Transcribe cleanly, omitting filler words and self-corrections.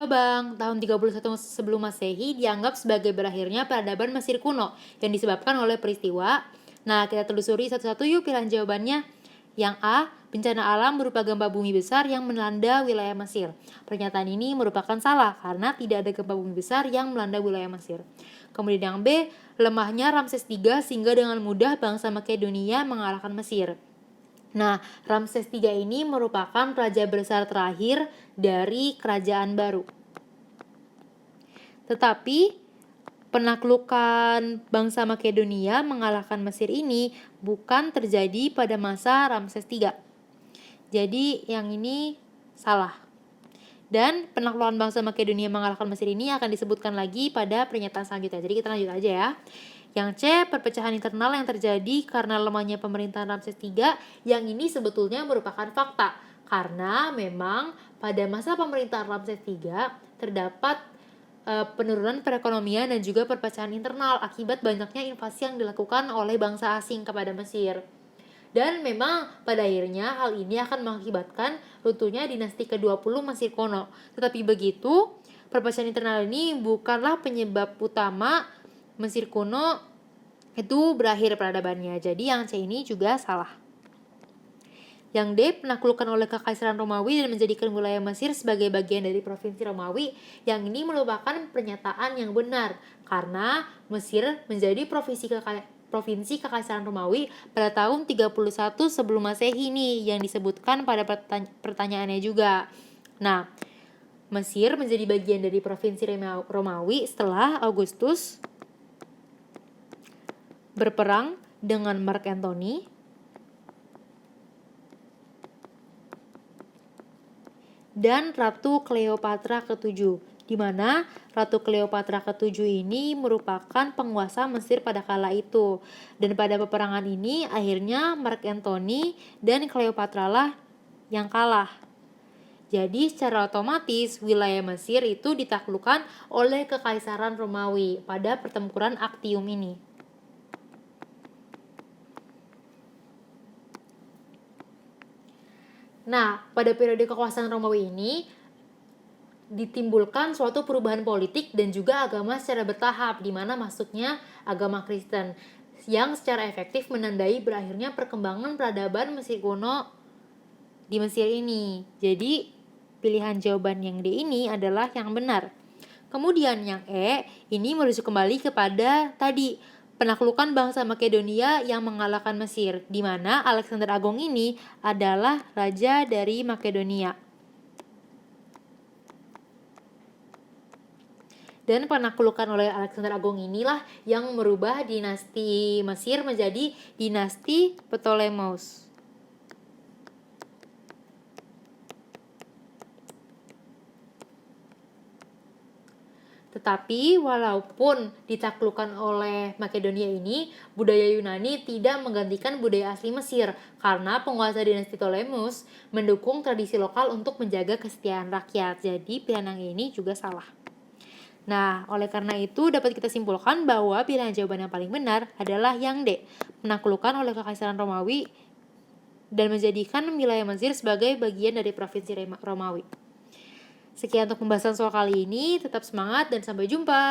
Bang, tahun 31 sebelum Masehi dianggap sebagai berakhirnya peradaban Mesir kuno yang disebabkan oleh peristiwa. Nah, kita telusuri satu-satu yuk pilihan jawabannya. Yang A, bencana alam berupa gempa bumi besar yang melanda wilayah Mesir. Pernyataan ini merupakan salah karena tidak ada gempa bumi besar yang melanda wilayah Mesir. Kemudian yang B, lemahnya Ramses III sehingga dengan mudah bangsa Makedonia mengalahkan Mesir. Nah, Ramses III ini merupakan raja besar terakhir dari kerajaan baru. Tetapi penaklukan bangsa Makedonia mengalahkan Mesir ini bukan terjadi pada masa Ramses III. Jadi yang ini salah. Dan penaklukan bangsa Makedonia mengalahkan Mesir ini akan disebutkan lagi pada pernyataan selanjutnya. Jadi kita lanjut aja ya. Yang C, perpecahan internal yang terjadi karena lemahnya pemerintahan Ramses III, yang ini sebetulnya merupakan fakta. Karena memang pada masa pemerintahan Ramses III terdapat penurunan perekonomian dan juga perpecahan internal akibat banyaknya invasi yang dilakukan oleh bangsa asing kepada Mesir. Dan memang pada akhirnya hal ini akan mengakibatkan runtuhnya dinasti ke-20 Mesir kuno. Tetapi begitu, perpecahan internal ini bukanlah penyebab utama Mesir kuno itu berakhir peradabannya. Jadi yang C ini juga salah. Yang D, penaklukan oleh Kekaisaran Romawi dan menjadikan wilayah Mesir sebagai bagian dari provinsi Romawi. Yang ini merupakan pernyataan yang benar karena Mesir menjadi provinsi Kekaisaran Romawi pada tahun 31 sebelum Masehi ini yang disebutkan pada pertanyaannya juga. Nah, Mesir menjadi bagian dari provinsi Romawi setelah Augustus berperang dengan Mark Antony dan Ratu Cleopatra ke-7, di mana Ratu Cleopatra ke-7 ini merupakan penguasa Mesir pada kala itu. Dan pada peperangan ini akhirnya Mark Antony dan Cleopatra lah yang kalah. Jadi secara otomatis wilayah Mesir itu ditaklukkan oleh Kekaisaran Romawi pada pertempuran Actium ini. Nah, pada periode kekuasaan Romawi ini ditimbulkan suatu perubahan politik dan juga agama secara bertahap, di mana masuknya agama Kristen yang secara efektif menandai berakhirnya perkembangan peradaban Mesir kuno di Mesir ini. Jadi, pilihan jawaban yang D ini adalah yang benar. Kemudian yang E ini merujuk kembali kepada tadi penaklukan bangsa Makedonia yang mengalahkan Mesir, di mana Alexander Agung ini adalah raja dari Makedonia. Dan penaklukan oleh Alexander Agung inilah yang merubah dinasti Mesir menjadi dinasti Ptolemeus. Tetapi walaupun ditaklukkan oleh Makedonia ini, budaya Yunani tidak menggantikan budaya asli Mesir karena penguasa dinasti Ptolemeus mendukung tradisi lokal untuk menjaga kesetiaan rakyat. Jadi pilihan yang ini juga salah. Nah, oleh karena itu dapat kita simpulkan bahwa pilihan jawaban yang paling benar adalah yang D, penaklukan oleh Kekaisaran Romawi dan menjadikan wilayah Mesir sebagai bagian dari provinsi Romawi. Sekian untuk pembahasan soal kali ini, tetap semangat dan sampai jumpa.